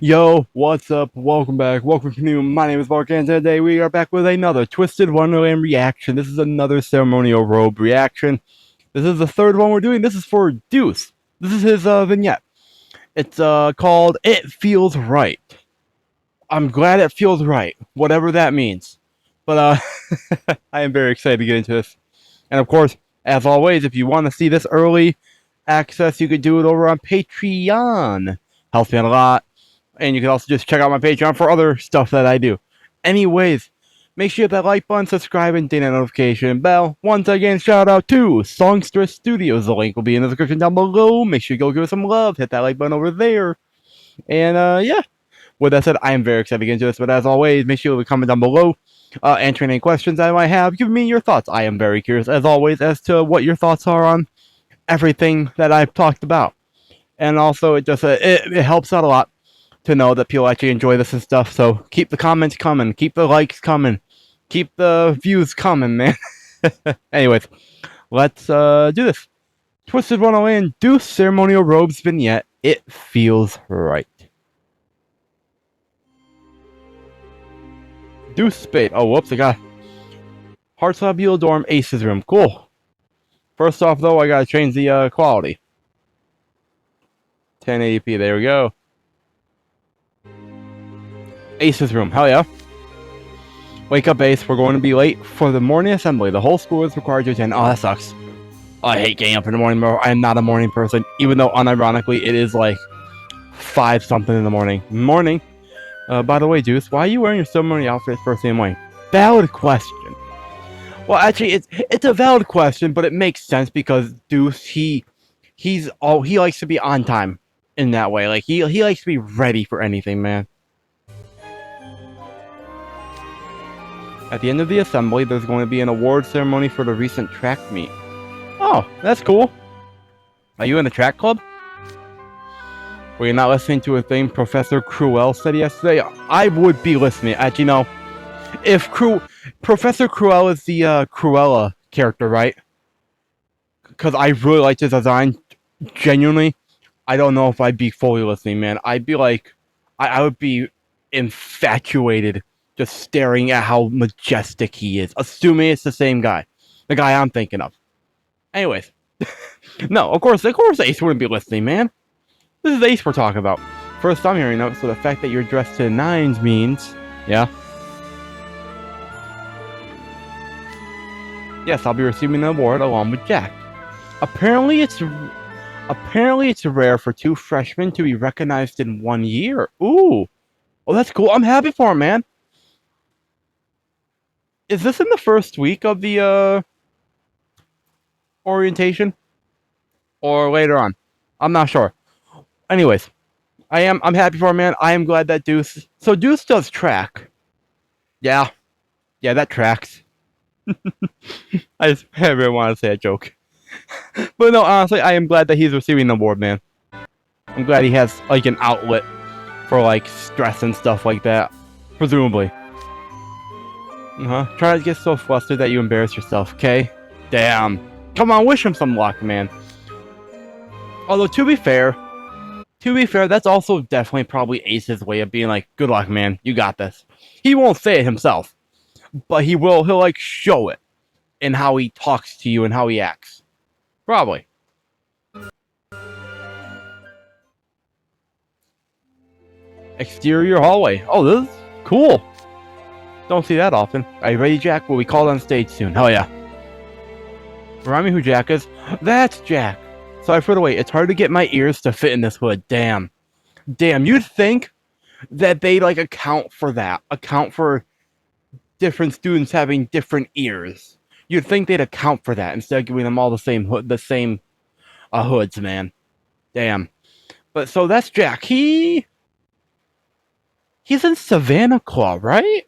Yo, what's up? Welcome back. Welcome to new. My name is Mark, and today we are back with another Twisted Wonderland reaction. This is another ceremonial robe reaction. This is the third one we're doing. This is for DEUCE. This is his vignette. It's called "It Feels Right." I'm glad it feels right, whatever that means. But I am very excited to get into this. And of course, as always, if you want to see this early access, you could do it over on Patreon. Helps me out a lot. And you can also just check out my Patreon for other stuff that I do. Anyways, make sure you hit that like button, subscribe, and ding that notification bell. Once again, shout out to Songstress Studios. The link will be in the description down below. Make sure you go give us some love. Hit that like button over there. And yeah, with that said, I am very excited to get into this. But as always, make sure you leave a comment down below. Answering any questions I might have. Give me your thoughts. I am very curious, as always, as to what your thoughts are on everything that I've talked about. And also, it helps out a lot to know that people actually enjoy this and stuff. So keep the comments coming, keep the likes coming, keep the views coming, man. Anyways, let's do this. Twisted-Wonderland, DEUCE ceremonial robes vignette. It feels right. DEUCE spade. Oh, whoops, I got Heartslobule Dorm Aces room. Cool. First off, though, I gotta change the quality. 1080p. There we go. Ace's room. Hell yeah. Wake up, Ace. We're going to be late for the morning assembly. The whole school is required to attend. Oh, that sucks. I hate getting up in the morning, bro. I am not a morning person, even though, unironically, it is like 5-something in the morning. Morning. By the way, DEUCE, why are you wearing your ceremony outfit first thing in the morning? Valid question. Well, actually, it's a valid question, but it makes sense because DEUCE, he likes to be on time in that way. Like, he likes to be ready for anything, man. At the end of the assembly, there's going to be an award ceremony for the recent track meet. Oh, that's cool. Are you in the track club? Were you not listening to a thing Professor Cruel said yesterday? I would be listening. Actually, no. If Professor Cruel is the Cruella character, right? Because I really liked his design. Genuinely, I don't know if I'd be fully listening, man. I'd be like, I would be infatuated just staring at how majestic he is, assuming it's the same guy. The guy I'm thinking of. Anyways. No, of course Ace wouldn't be listening, man. This is Ace we're talking about. First I'm hearing it, so the fact that you're dressed to the nines means... Yeah? Yes, I'll be receiving an award along with Jack. Apparently it's rare for 2 freshmen to be recognized in 1 year. Ooh. Oh, that's cool. I'm happy for him, man. Is this in the first week of the orientation? Or later on? I'm not sure. Anyways, I'm happy for him, man. I am glad that DEUCE... So DEUCE does track. Yeah. Yeah, that tracks. I really want to say a joke. But no, honestly, I am glad that he's receiving the award, man. I'm glad he has, like, an outlet for, like, stress and stuff like that. Presumably. Try not to get so flustered that you embarrass yourself, okay? Damn. Come on, wish him some luck, man. Although, to be fair, that's also definitely probably Ace's way of being like, good luck, man. You got this. He won't say it himself. But he'll, like, show it. In how he talks to you and how he acts. Probably. Exterior hallway. Oh, this is cool. Don't see that often. Are you ready, Jack? We'll be called on stage soon. Hell yeah. Remind me who Jack is? That's Jack. Sorry for the wait. It's hard to get my ears to fit in this hood. Damn. Damn, you'd think that they'd, like, account for that. Account for different students having different ears. You'd think they'd account for that instead of giving them all the same hoods, man. Damn. But, so that's Jack. He's in Savannah Claw, right?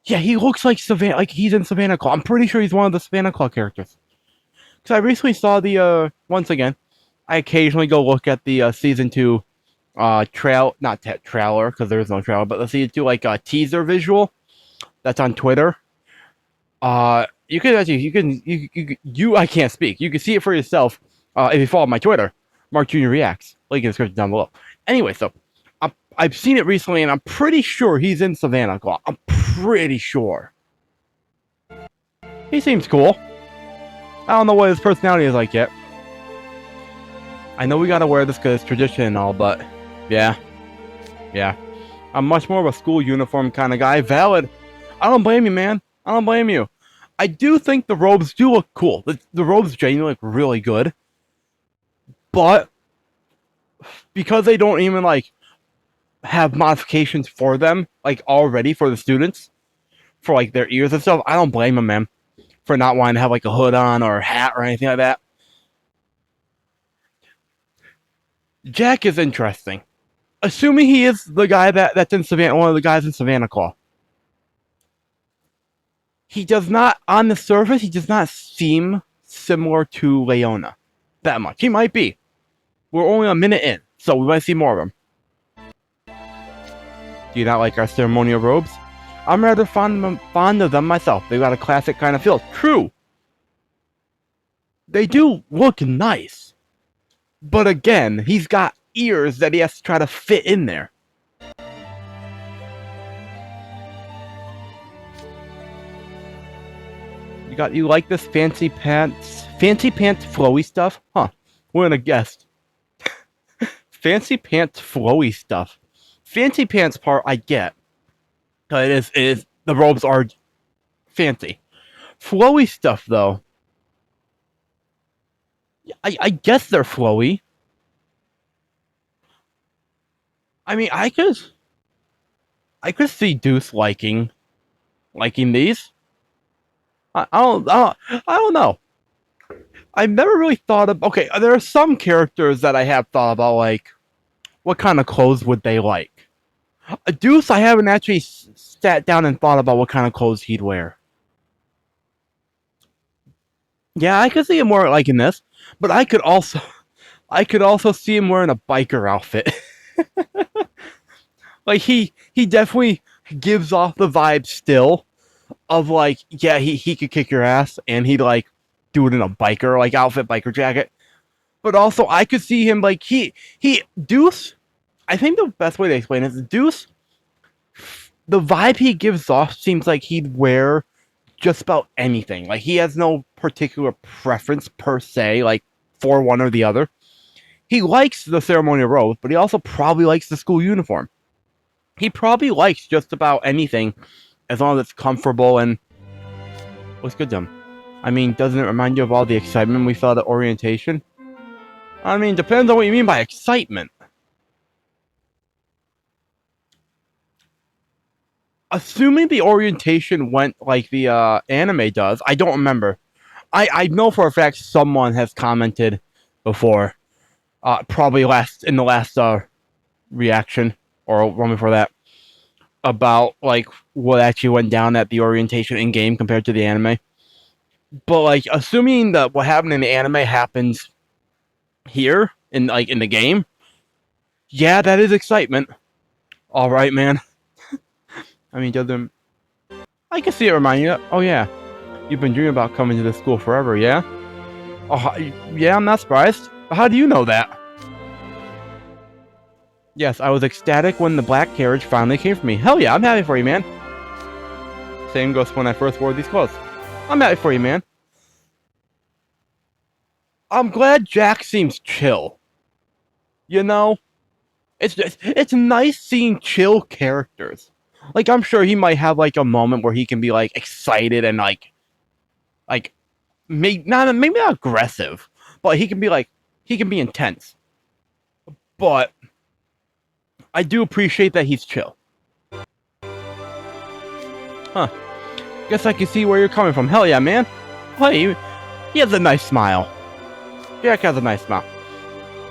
Yeah, he looks like he's in Savannah Claw. I'm pretty sure he's one of the Savannah Claw characters. Because I recently saw the, once again, I occasionally go look at the, Season 2, trailer, because there is no trailer, but the Season 2, like, teaser visual that's on Twitter. You can actually, I can't speak. You can see it for yourself, if you follow my Twitter. Mark Jr. reacts. Link in the description down below. Anyway, so I've seen it recently, and I'm pretty sure he's in Savannah Claw. I'm pretty sure. He seems cool. I don't know what his personality is like yet. I know we gotta wear this because it's tradition and all, but yeah. I'm much more of a school uniform kind of guy. Valid. I don't blame you, man. I don't blame you. I do think the robes do look cool. The robes genuinely look really good. But because they don't even like have modifications for them, like already for the students, for like their ears and stuff, I don't blame them, man, for not wanting to have like a hood on or a hat or anything like that. Jack is interesting. Assuming he is the guy that's in Savannah, one of the guys in Savannah Claw. He does not, on the surface, he does not seem similar to Leona that much. He might be. We're only a minute in, so we might see more of him. Do you not like our ceremonial robes? I'm rather fond of them myself. They've got a classic kind of feel. True. They do look nice. But again, he's got ears that he has to try to fit in there. You like this fancy pants flowy stuff? Huh. We're gonna guess. Fancy pants flowy stuff. Fancy pants part I get. Cause it is the robes are fancy. Flowy stuff though. I guess they're flowy. I mean, I could see DEUCE liking these. I don't know. I've never really thought of. Okay, there are some characters that I have thought about, like, what kind of clothes would they like? DEUCE, I haven't actually sat down and thought about what kind of clothes he'd wear. Yeah, I could see him more liking this, but I could also see him wearing a biker outfit. Like he definitely gives off the vibe still of like, yeah, he could kick your ass, and he'd like do it in a biker like outfit, biker jacket. But also I could see him like DEUCE. I think the best way to explain it is DEUCE. The vibe he gives off seems like he'd wear just about anything. Like he has no particular preference per se, like for one or the other. He likes the ceremonial robe, but he also probably likes the school uniform. He probably likes just about anything as long as it's comfortable and looks good to him. I mean, doesn't it remind you of all the excitement we felt at orientation? I mean, depends on what you mean by excitement. Assuming the orientation went like the anime does, I don't remember. I know for a fact someone has commented before, probably in the last reaction or one before that, about like what actually went down at the orientation in game compared to the anime. But like, assuming that what happened in the anime happens here in the game, yeah, that is excitement. All right, man. I mean, doesn't I can see it reminding you? Oh yeah, you've been dreaming about coming to this school forever, yeah? Oh yeah, I'm not surprised. How do you know that? Yes, I was ecstatic when the black carriage finally came for me. Hell yeah, I'm happy for you, man. Same goes when I first wore these clothes. I'm happy for you, man. I'm glad Jack seems chill. You know? It's nice seeing chill characters. Like, I'm sure he might have, like, a moment where he can be, like, excited and, maybe not aggressive, but he can be intense. But I do appreciate that he's chill. Huh. Guess I can see where you're coming from. Hell yeah, man. Hey, he has a nice smile. Jack has a nice smile.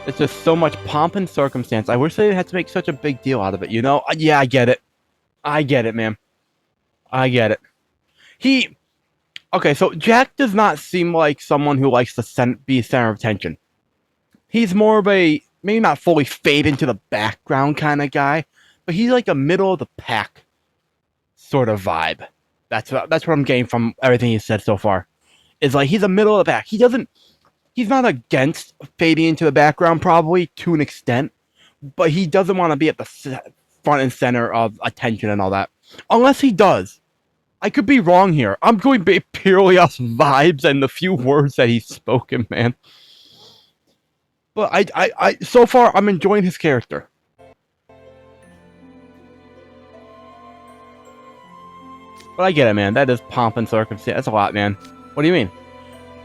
It's just so much pomp and circumstance. I wish they had to make such a big deal out of it, you know? Yeah, I get it. I get it, man. I get it. Okay, so Jack does not seem like someone who likes to be center of attention. He's more of a, maybe not fully fade into the background kind of guy, but he's like a middle of the pack sort of vibe. That's what I'm getting from everything he said so far. Is like he's a middle of the pack. He doesn't, he's not against fading into the background, probably to an extent, but he doesn't want to be at the front and center of attention and all that. Unless he does. I could be wrong here. I'm going purely off vibes and the few words that he's spoken, man. But I so far, I'm enjoying his character. But I get it, man. That is pomp and circumstance. That's a lot, man. What do you mean?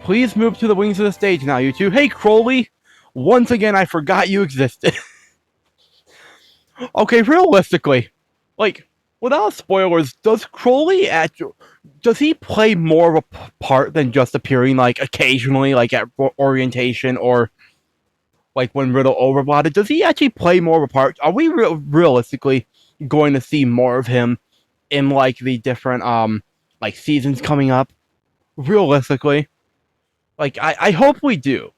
Please move to the wings of the stage now, you two. Hey, Crowley! Once again, I forgot you existed. Okay, realistically, like, without spoilers, does Crowley does he play more of a part than just appearing, like, occasionally, like, at orientation or, like, when Riddle overblooded? Does he actually play more of a part? Are we realistically going to see more of him in, like, the different, like, seasons coming up? Realistically. Like, I hope we do.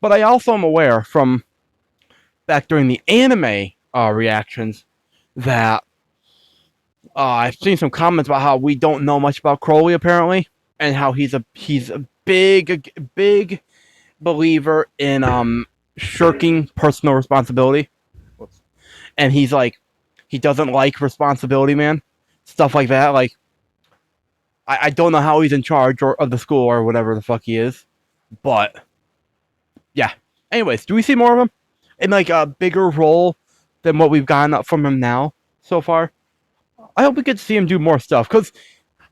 But I also am aware from back during the anime reactions that I've seen some comments about how we don't know much about Crowley apparently, and how he's a big believer in shirking personal responsibility, and he's like he doesn't like responsibility, man, stuff like that. Like I don't know how he's in charge of the school or whatever the fuck he is, but yeah. Anyways, do we see more of him in like a bigger role than what we've gotten up from him now so far? I hope we get to see him do more stuff, because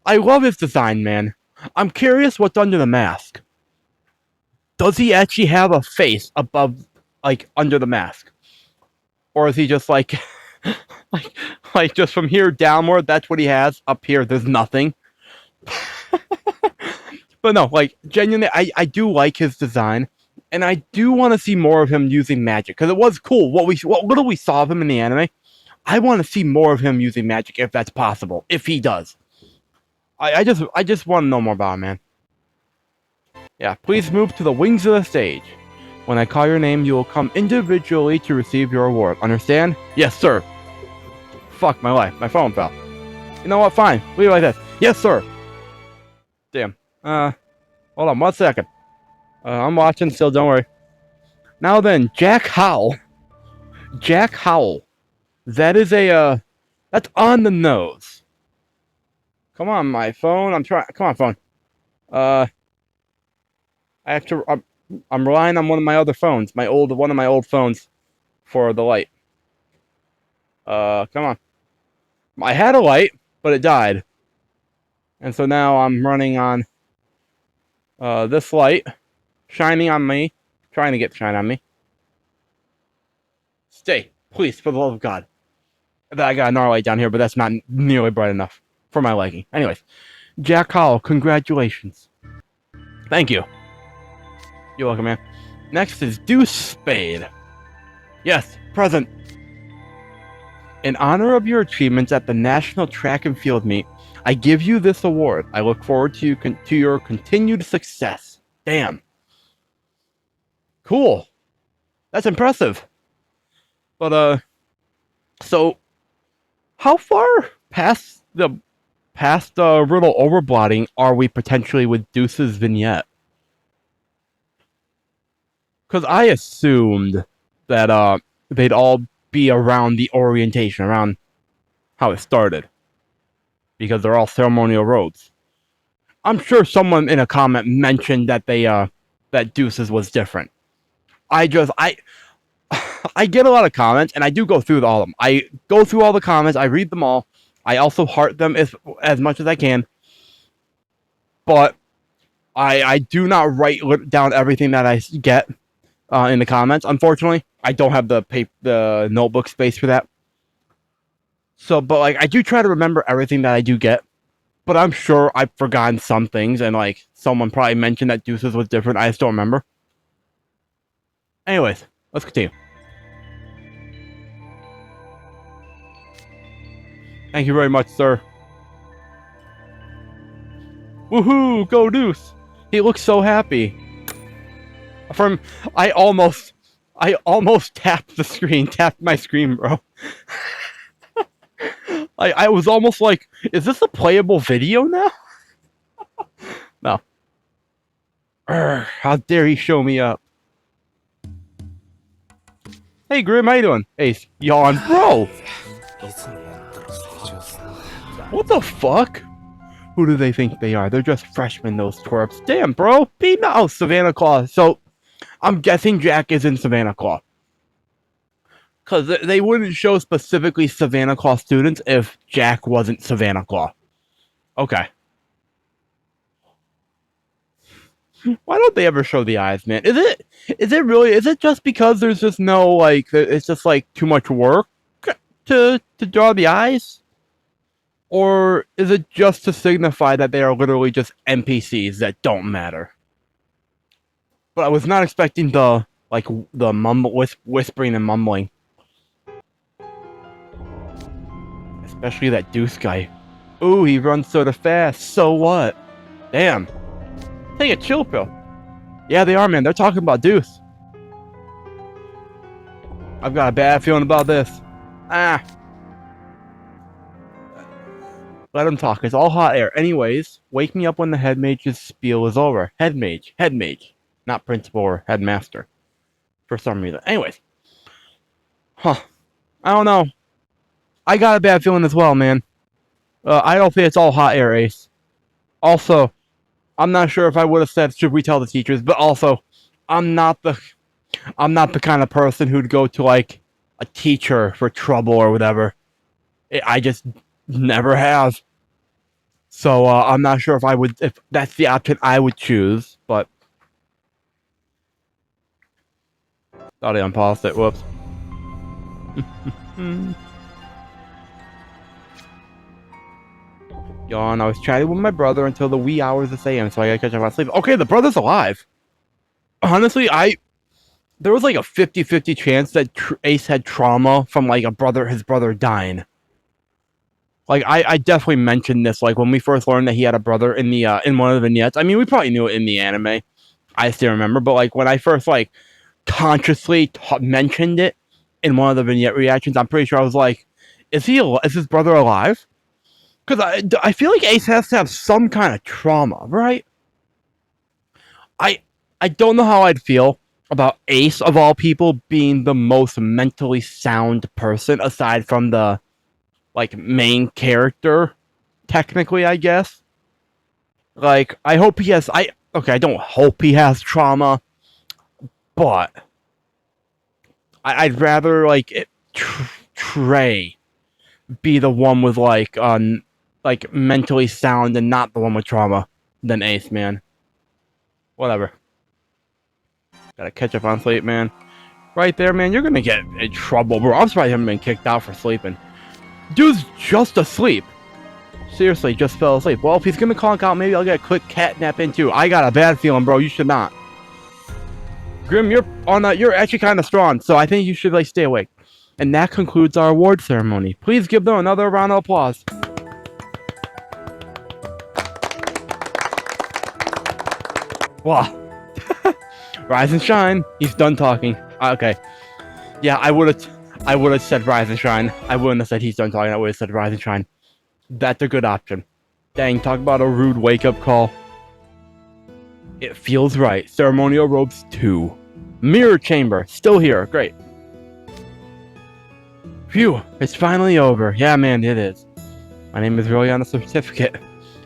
I love his design, man. I'm curious what's under the mask. Does he actually have a face above, like, under the mask? Or is he just like, like just from here downward, that's what he has? Up here, there's nothing. But no, like, genuinely, I do like his design. And I do want to see more of him using magic, because it was cool. What little we saw of him in the anime, I want to see more of him using magic if that's possible. If he does, I just want to know more about him, man. Yeah, please move to the wings of the stage. When I call your name, you will come individually to receive your award. Understand? Yes, sir. Fuck my life. My phone fell. You know what? Fine. Leave it like this. Yes, sir. Damn. Hold on 1 second. I'm watching still, don't worry. Now then, Jack Howell. Jack Howell. That is that's on the nose. Come on, my phone. I'm trying. Come on, phone. I have to. I'm relying on one of my other phones. One of my old phones for the light. Come on. I had a light, but it died. And so now I'm running on this light. Shining on me. Trying to get shine on me. Stay. Please, for the love of God. I got another light down here, but that's not nearly bright enough for my liking. Anyways. Jack Howell, congratulations. Thank you. You're welcome, man. Next is DEUCE Spade. Yes, present. In honor of your achievements at the National Track and Field Meet, I give you this award. I look forward to your continued success. Damn. Cool. That's impressive. But, so, how far past the Riddle overblotting are we potentially with DEUCE's Vignette? Because I assumed that, they'd all be around the orientation, around how it started. Because they're all ceremonial robes. I'm sure someone in a comment mentioned that that DEUCE's was different. I get a lot of comments, and I do go through all of them. I go through all the comments, I read them all. I also heart them as much as I can. But I do not write down everything that I get in the comments. Unfortunately, I don't have the notebook space for that. So, but like, I do try to remember everything that I do get. But I'm sure I've forgotten some things, and like, someone probably mentioned that DEUCE's was different. I just don't remember. Anyways, let's continue. Thank you very much, sir. Woohoo! Go DEUCE! He looks so happy. I almost tapped my screen, bro. I was almost like, is this a playable video now? No. How dare he show me up? Hey, Grim, how you doing? Ace, yawn. Bro! What the fuck? Who do they think they are? They're just freshmen, those twerps. Damn, bro. Oh, Savannah Claw. So, I'm guessing Jack is in Savannah Claw. Because they wouldn't show specifically Savannah Claw students if Jack wasn't Savannah Claw. Okay. Why don't they ever show the eyes, man? Is it just because there's just no, like, it's just, like, too much work to draw the eyes? Or is it just to signify that they are literally just NPCs that don't matter? But I was not expecting the whispering and mumbling. Especially that DEUCE guy. Ooh, he runs sort of fast. So what? Damn. Take a chill pill. Yeah, they are, man. They're talking about DEUCE. I've got a bad feeling about this. Ah. Let him talk. It's all hot air. Anyways, wake me up when the head mage's spiel is over. Head mage. Head mage. Not principal or headmaster. For some reason. Anyways. Huh. I don't know. I got a bad feeling as well, man. I don't think it's all hot air, Ace. Also, I'm not sure if I would have said, should we tell the teachers? But also, I'm not the kind of person who'd go to, like, a teacher for trouble or whatever. I just never have. So, I'm not sure if that's the option I would choose, but... Thought I unpaused it, whoops. Yawn, I was chatting with my brother until the wee hours of AM, so I gotta catch up on sleep. Okay, the brother's alive! Honestly, there was like a 50-50 chance that Ace had trauma from, like, his brother dying. Like, I definitely mentioned this, like, when we first learned that he had a brother in the, in one of the vignettes. I mean, we probably knew it in the anime. I still remember, but, like, when I first, like, consciously mentioned it in one of the vignette reactions, I'm pretty sure I was like, is his brother alive? Because I feel like Ace has to have some kind of trauma, right? I don't know how I'd feel about Ace, of all people, being the most mentally sound person, aside from the, like, main character, technically, I guess. Like, I hope he has... Okay, I don't hope he has trauma, but... I'd rather, like, Trey be the one with, like, mentally sound and not the one with trauma than Ace, man. Whatever. Gotta catch up on sleep, man. Right there, man, you're gonna get in trouble, bro. I'm surprised you haven't been kicked out for sleeping. Dude's just asleep. Seriously, just fell asleep. Well, if he's gonna conk out, maybe I'll get a quick cat nap in too. I got a bad feeling, bro. You should not. Grim, you're actually kind of strong, so I think you should, like, stay awake. And that concludes our award ceremony. Please give them another round of applause. Wow. Rise and shine. He's done talking. Okay. Yeah, I would have said rise and shine. I wouldn't have said he's done talking. I would have said rise and shine. That's a good option. Dang, talk about a rude wake-up call. It feels right. Ceremonial Robes 2. Mirror Chamber. Still here. Great. Phew. It's finally over. Yeah, man, it is. My name is really on the certificate.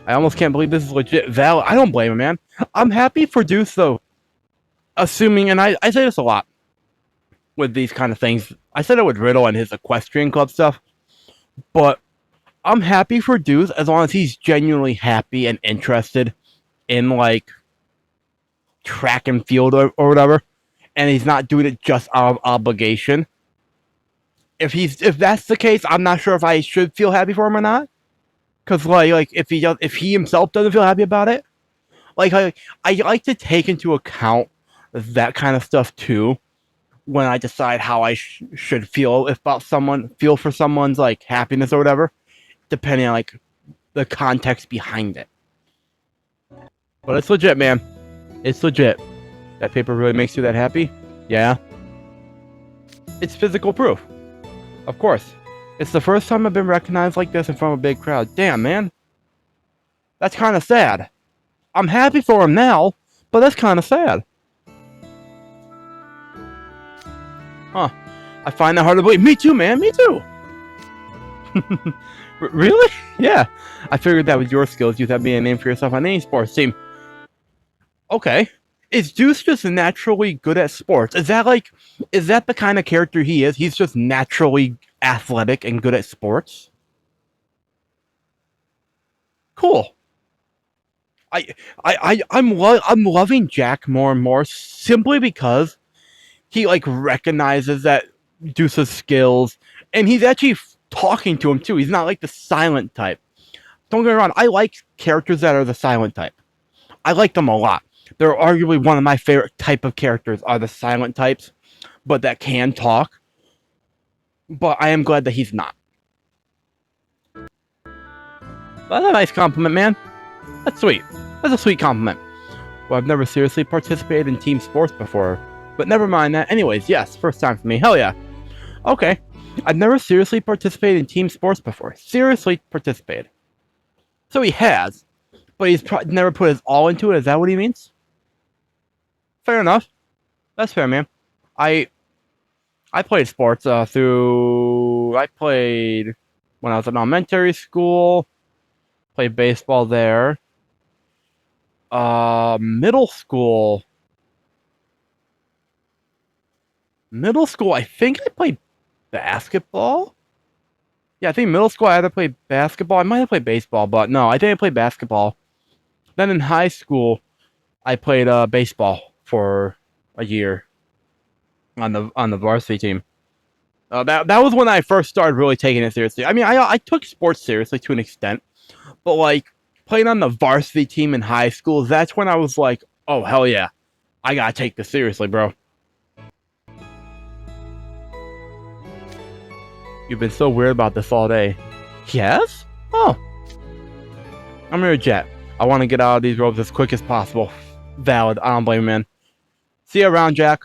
I almost can't believe this is legit valid. I don't blame him, man. I'm happy for DEUCE, though. Assuming, and I say this a lot with these kind of things. I said it with Riddle and his Equestrian Club stuff. But I'm happy for DEUCE as long as he's genuinely happy and interested in, like, track and field or whatever. And he's not doing it just out of obligation. If that's the case, I'm not sure if I should feel happy for him or not. Because, like if he himself doesn't feel happy about it, like, I like to take into account that kind of stuff too when I decide how I should feel feel for someone's, like, happiness or whatever, depending on, like, the context behind it. But it's legit, man. It's legit. That paper really makes you that happy? Yeah. It's physical proof. Of course. It's the first time I've been recognized like this in front of a big crowd. Damn, man. That's kind of sad. I'm happy for him now, But that's kind of sad. Huh. I find that hard to believe. Me too, man. Me too. Really? Yeah. I figured that with your skills, you'd have be a name for yourself on any sports team. Okay. Is DEUCE just naturally good at sports? Is that the kind of character he is? He's just naturally athletic and good at sports? Cool. I'm loving Jack more and more simply because he recognizes that DEUCE's skills, and he's actually talking to him too. He's not like the silent type. Don't get me wrong, I like characters that are the silent type. I like them a lot. They're arguably one of my favorite type of characters are the silent types, but that can talk. But I am glad that he's not. That's a nice compliment, man. That's sweet. That's a sweet compliment. Well, I've never seriously participated in team sports before. But never mind that. Anyways, yes, first time for me. Hell yeah. Okay. I've never seriously participated in team sports before. Seriously participated. So he has. But he's never put his all into it. Is that what he means? Fair enough. That's fair, man. I played sports I played when I was in elementary school. Played baseball there. Middle school, I think I played basketball. Yeah, I think middle school I either played basketball. I might have played baseball, but no, I think I played basketball. Then in high school, I played baseball for a year on the varsity team. That was when I first started really taking it seriously. I mean, I took sports seriously to an extent, but playing on the varsity team in high school, that's when I was like, oh, hell yeah. I gotta take this seriously, bro. You've been so weird about this all day. Yes? Oh. I'm here, Jet. I want to get out of these robes as quick as possible. Valid. I don't blame you, man. See you around, Jack.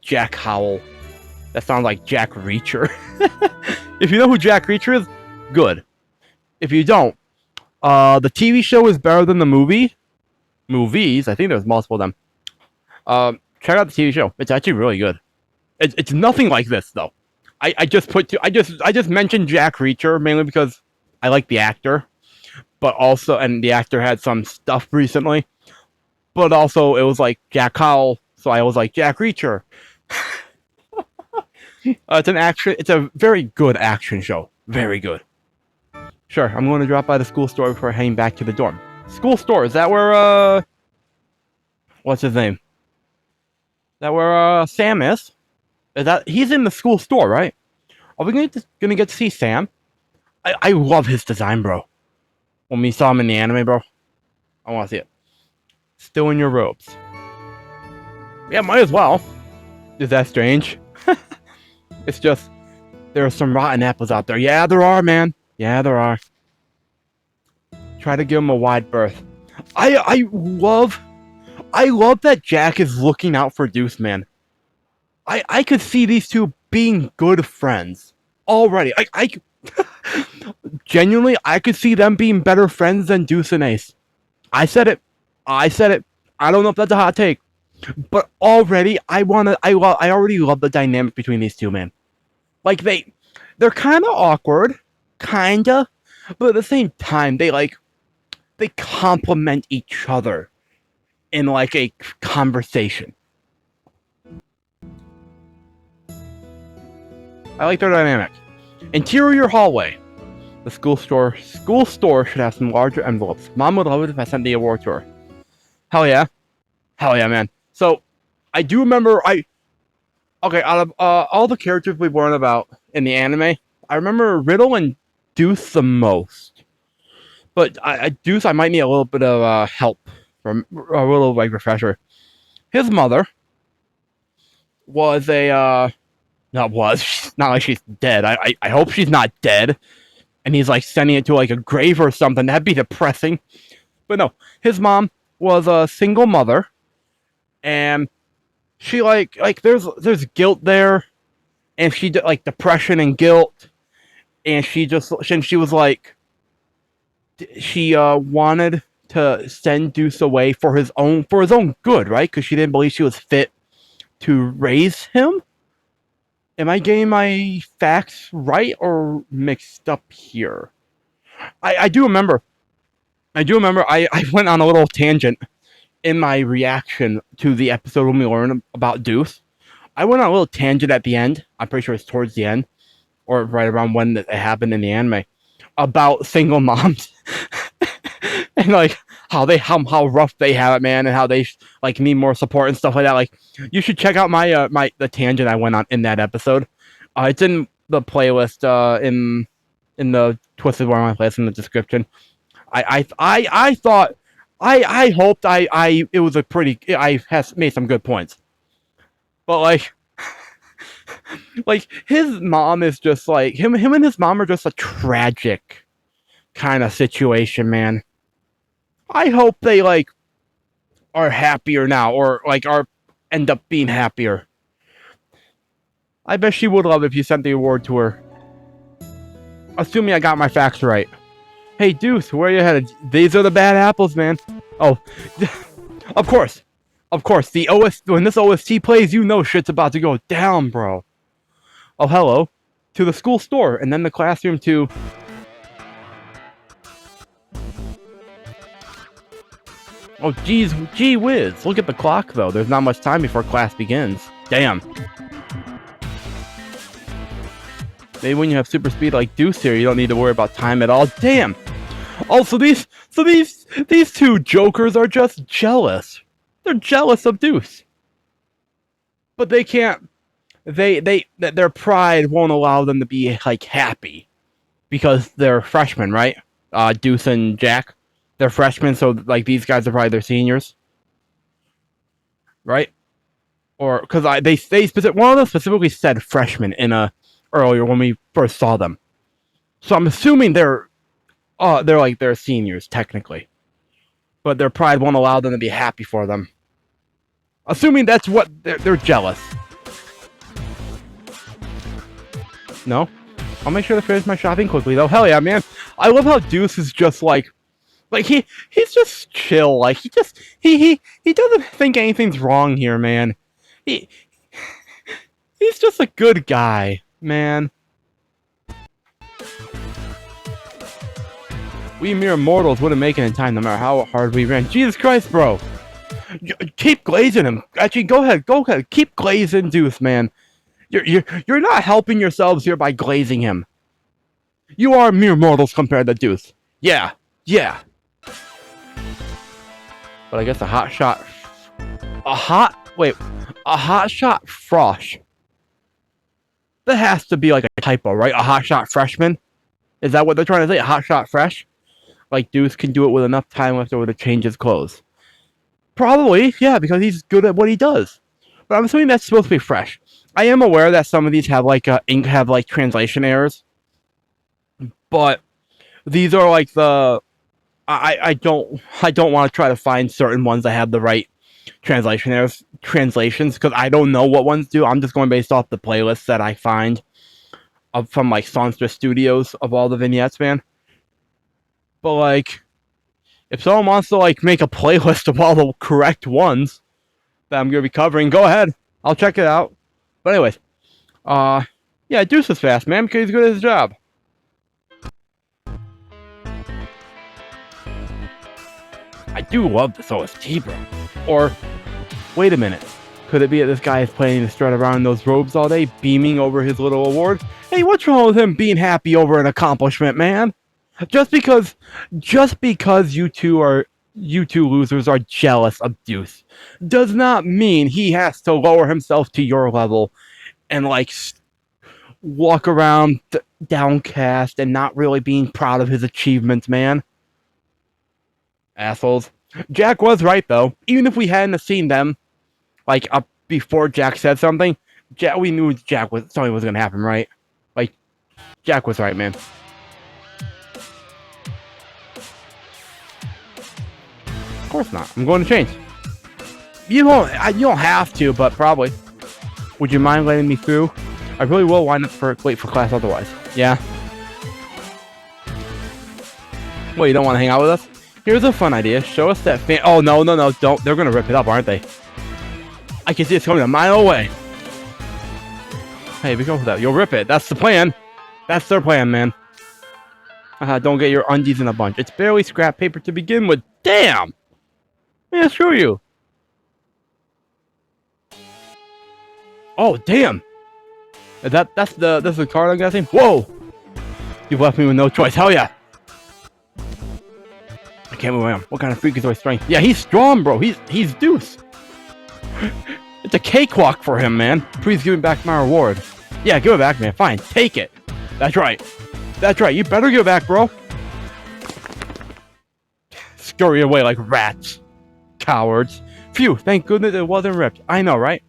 Jack Howell. That sounds like Jack Reacher. If you know who Jack Reacher is, good. If you don't, the TV show is better than the movie. Movies, I think there's multiple of them. Check out the TV show. It's actually really good. It's nothing like this though. I just mentioned Jack Reacher mainly because I like the actor, but also and the actor had some stuff recently. But also it was like Jack Howell, so I was like Jack Reacher. It's a very good action show. Very good. Sure, I'm going to drop by the school store before heading back to the dorm. School store, is that where, what's his name? Is that where, Sam is? He's in the school store, right? Are we gonna get to see Sam? I love his design, bro. When we saw him in the anime, bro. I want to see it. Still in your robes. Yeah, might as well. Is that strange? It's just, there are some rotten apples out there. Yeah, there are, man. Yeah, there are. Try to give him a wide berth. I love that Jack is looking out for DEUCE, man. I could see these two being good friends already. I genuinely, I could see them being better friends than DEUCE and Ace. I said it. I don't know if that's a hot take, but already I already love the dynamic between these two, man. They're kind of awkward, kinda, but at the same time, they complement each other in a conversation. I like their dynamic. Interior hallway. The school store should have some larger envelopes. Mom would love it if I sent the award to her. Hell yeah. Hell yeah, man. So, I do remember, out of all the characters we've learned about in the anime, I remember Riddle and DEUCE the most. But DEUCE, I might need a little bit of help from a little refresher. His mother was not like she's dead. I hope she's not dead. And he's sending it to a grave or something. That'd be depressing. But no, his mom was a single mother, and she there's guilt there, and she depression and guilt, and she was she wanted to send Deuce away for his own good, right? Because she didn't believe she was fit to raise him. Am I getting my facts right or mixed up here? I do remember. I went on a little tangent in my reaction to the episode when we learned about Deuce. I went on a little tangent at the end. I'm pretty sure it's towards the end, or right around when it happened in the anime, about single moms and like how rough they have it, man, and how they like need more support and stuff like that. Like, you should check out my the tangent I went on in that episode. It's in the playlist in the Twisted-Wonderland playlist in the description. I thought I hoped it was a pretty, I has made some good points, but like his mom is just like him and his mom are just a tragic kind of situation, man. I hope they like are happier now, or like are end up being happier. I bet she would love if you sent the award to her. Assuming I got my facts right. Hey, Deuce, where are you headed? These are the bad apples, man. Oh, of course. The when this OST plays, you know shit's about to go down, bro. Oh, hello. To the school store, and then the classroom to... Oh, gee whiz. Look at the clock, though. There's not much time before class begins. Damn. Maybe when you have super speed like Deuce here, you don't need to worry about time at all. Damn. Also, these two jokers are just jealous. They're jealous of Deuce. But they can't... Their pride won't allow them to be, like, happy. Because they're freshmen, right? Deuce and Jack. They're freshmen, so, like, these guys are probably their seniors. Right? Or, because one of them specifically said freshmen earlier when we first saw them. So I'm assuming they're seniors, technically. But their pride won't allow them to be happy for them. Assuming that's what they're jealous. No? I'll make sure to finish my shopping quickly, though. Hell yeah, man. I love how Deuce is just like he's just chill. Like, he doesn't think anything's wrong here, man. He's just a good guy, man. We mere mortals wouldn't make it in time no matter how hard we ran. Jesus Christ, bro. Keep glazing him. Actually, go ahead. Keep glazing Deuce, man. You're not helping yourselves here by glazing him. You are mere mortals compared to Deuce. Yeah. But I guess a hot shot frosh. That has to be like a typo, right? A hot shot freshman? Is that what they're trying to say? A hot shot fresh? Like Deuce can do it with enough time left over to change his clothes. Probably, yeah, because he's good at what he does. But I'm assuming that's supposed to be fresh. I am aware that some of these have like translation errors. But these are like the I don't want to try to find certain ones that have the right translations because I don't know what ones do. I'm just going based off the playlists that I find from like Songstress Studios of all the vignettes, man. But like, if someone wants to like make a playlist of all the correct ones that I'm gonna be covering, go ahead. I'll check it out. But anyways, yeah, Deuce is fast, man, because he's good at his job. I do love this OST, bro. Or, wait a minute. Could it be that this guy is planning to strut around in those robes all day, beaming over his little award? Hey, what's wrong with him being happy over an accomplishment, man? Just because you two losers are jealous of Deuce does not mean he has to lower himself to your level and like walk around downcast and not really being proud of his achievements, man. Assholes. Jack was right, though. Even if we hadn't seen them, like, up before Jack said something, we knew something was gonna happen, right? Like, Jack was right, man. Of course not. I'm going to change. You don't have to, but probably. Would you mind letting me through? I really will wait for class otherwise. Yeah. Well, you don't want to hang out with us? Here's a fun idea. Show us that fan. Oh, no, no, no. Don't. They're going to rip it up, aren't they? I can see it's coming a mile away. Hey, be careful with that. You'll rip it. That's the plan. That's their plan, man. Don't get your undies in a bunch. It's barely scrap paper to begin with. Damn! Man, screw you. Oh, damn. That's the card, I'm guessing? Whoa! You've left me with no choice. Hell yeah! I can't move him. What kind of freak is our strength? Yeah, he's strong, bro. He's Deuce. It's a cakewalk for him, man. Please give me back my reward. Yeah, give it back, man. Fine, take it. That's right. That's right. You better give it back, bro. Scurry away like rats. Cowards. Phew, thank goodness it wasn't ripped. I know, right?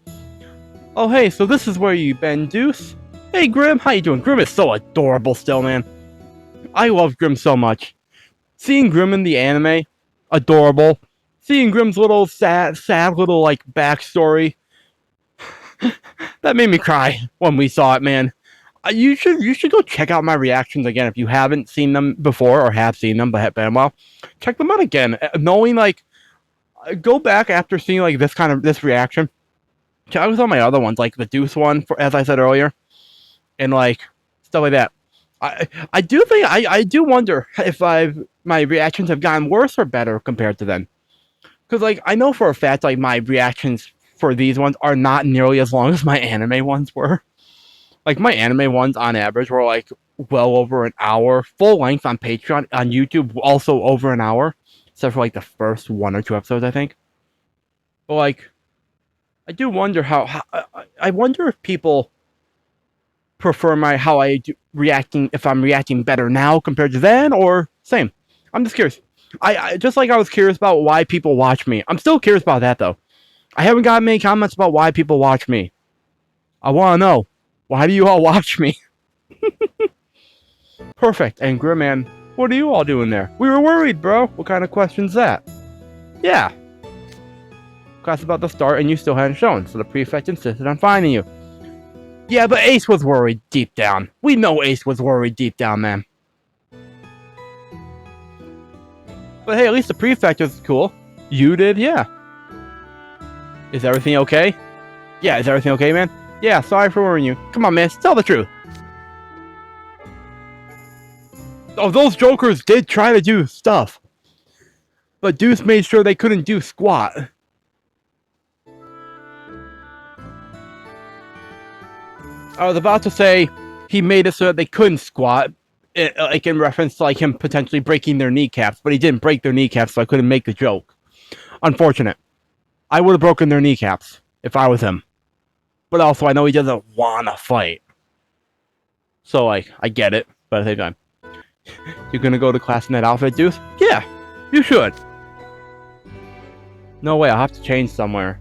Oh, hey, so this is where you've been, Deuce. Hey, Grim, how you doing? Grim is so adorable still, man. I love Grim so much. Seeing Grim in the anime, adorable. Seeing Grim's little sad little, like, backstory. That made me cry when we saw it, man. You should go check out my reactions again if you haven't seen them before or have seen them but have been a while. Check them out again. Knowing, like, go back after seeing, like, this reaction. Check out some of my other ones, like the Deuce one, as I said earlier. And, like, stuff like that. I do think, I do wonder if my reactions have gotten worse or better compared to then. Because, like, I know for a fact, like, my reactions for these ones are not nearly as long as my anime ones were. Like, my anime ones, on average, were, like, well over an hour. Full length on Patreon. On YouTube, also over an hour. Except for, like, the first 1 or 2 episodes, I think. But, like, I do wonder I wonder if people prefer if I'm reacting better now compared to then, or same. I'm just curious. I just like I was curious about why people watch me. I'm still curious about that, though. I haven't gotten many comments about why people watch me. I want to know. Why do you all watch me? Perfect. And Grimman, what are you all doing there? We were worried, bro. What kind of question's that? Yeah. Class about to start and you still hadn't shown, so the prefect insisted on finding you. Yeah, but Ace was worried deep down. We know Ace was worried deep down, man. But hey, at least the prefect was cool. You did? Yeah. Is everything okay? Yeah, is everything okay, man? Yeah, sorry for worrying you. Come on, man, tell the truth. Oh, those jokers did try to do stuff. But Deuce made sure they couldn't do squat. I was about to say he made it so that they couldn't squat. Like in reference to like him potentially breaking their kneecaps. But he didn't break their kneecaps, so I couldn't make the joke. Unfortunate. I would have broken their kneecaps if I was him. But also, I know he doesn't want to fight. So, like, I get it. But at the same time. You're gonna go to class in that outfit, Deuce? Yeah, you should. No way, I'll have to change somewhere.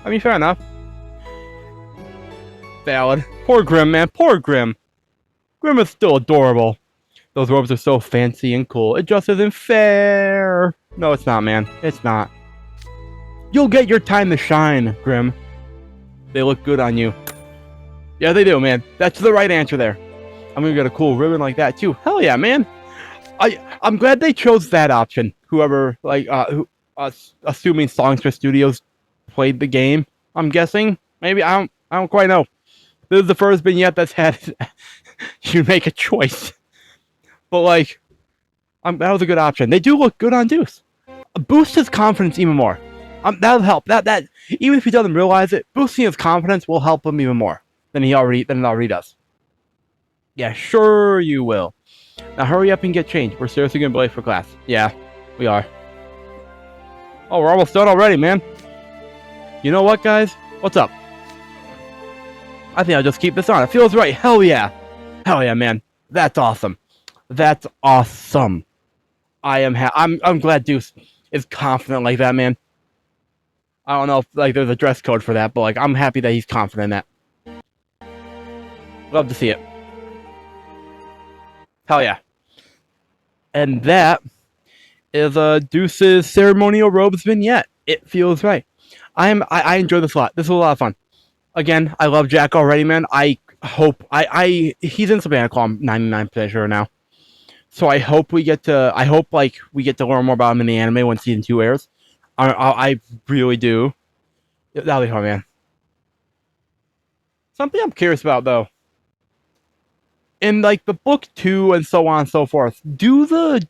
I mean, fair enough. Valid. Poor Grim, man. Poor Grim. Grim is still adorable. Those robes are so fancy and cool. It just isn't fair. No, it's not, man. It's not. You'll get your time to shine, Grim. They look good on you. Yeah, they do, man. That's the right answer there. I'm gonna get a cool ribbon like that, too. Hell yeah, man. I'm glad they chose that option. Whoever, like, assuming Songstress Studios played the game, I'm guessing. Maybe, I don't quite know. This is the first vignette that's had you make a choice. But, like, that was a good option. They do look good on Deuce. Boost his confidence even more. That'll help. That even if he doesn't realize it, boosting his confidence will help him even more than it already does. Yeah, sure you will. Now hurry up and get changed. We're seriously gonna be late for class. Yeah, we are. Oh, we're almost done already, man. You know what, guys? What's up? I think I'll just keep this on. It feels right. Hell yeah. Hell yeah, man. That's awesome. That's awesome. I'm glad Deuce is confident like that, man. I don't know if like there's a dress code for that, but like I'm happy that he's confident in that. Love to see it. Hell yeah. And that is Deuce's ceremonial robes vignette. It feels right. I enjoy this a lot. This was a lot of fun. Again, I love Jack already, man. I hope he's in Savannah Claw, I'm 99% sure now. So I hope we get to. I hope like we get to learn more about him in the anime when season 2 airs. I really do. That'll be fun, man. Something I'm curious about though. In like the book 2 and so on and so forth, do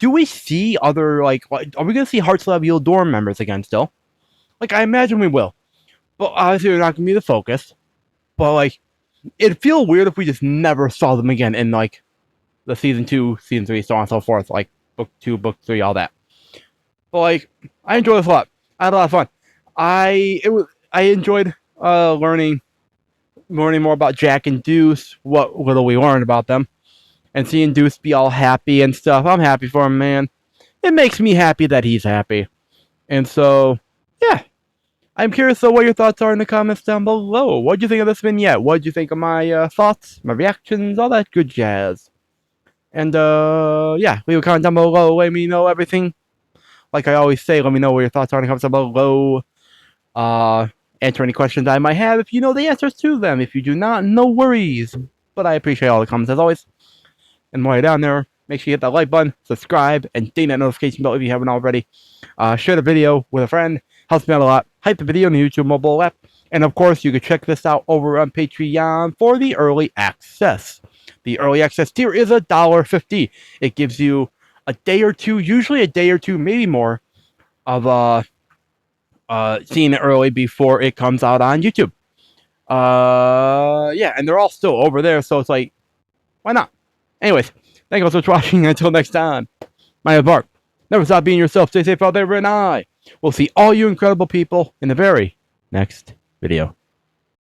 we see other like are we gonna see Hearts Level dorm members again still? Like I imagine we will, but obviously they're not gonna be the focus. But like it'd feel weird if we just never saw them again in like the season 2, season 3, so on and so forth, like book 2, book 3, all that. But like I enjoyed this a lot. I had a lot of fun. I enjoyed learning more about Jack and DEUCE, what little we learned about them, and seeing DEUCE be all happy and stuff. I'm happy for him, man. It makes me happy that he's happy. And so, yeah. I'm curious though what your thoughts are in the comments down below. What do you think of this vignette? What do you think of my thoughts, my reactions, all that good jazz? And yeah, leave a comment down below. Let me know everything. Like I always say, let me know what your thoughts are in the comments down below. Answer any questions I might have if you know the answers to them. If you do not, no worries. But I appreciate all the comments as always. And while you're down there, make sure you hit that like button, subscribe, and ding that notification bell if you haven't already. Share the video with a friend. Helps me out a lot. Hype the video on the YouTube mobile app. And of course, you can check this out over on Patreon for the early access. The early access tier is $1.50. It gives you a day or two, usually a day or two, maybe more, of seeing it early before it comes out on YouTube. Yeah, and they're all still over there, so it's like, why not? Anyways, thank you all so much for watching. Until next time, my name is Mark. Never stop being yourself. Stay safe out there, and I will see all you incredible people in the very next video.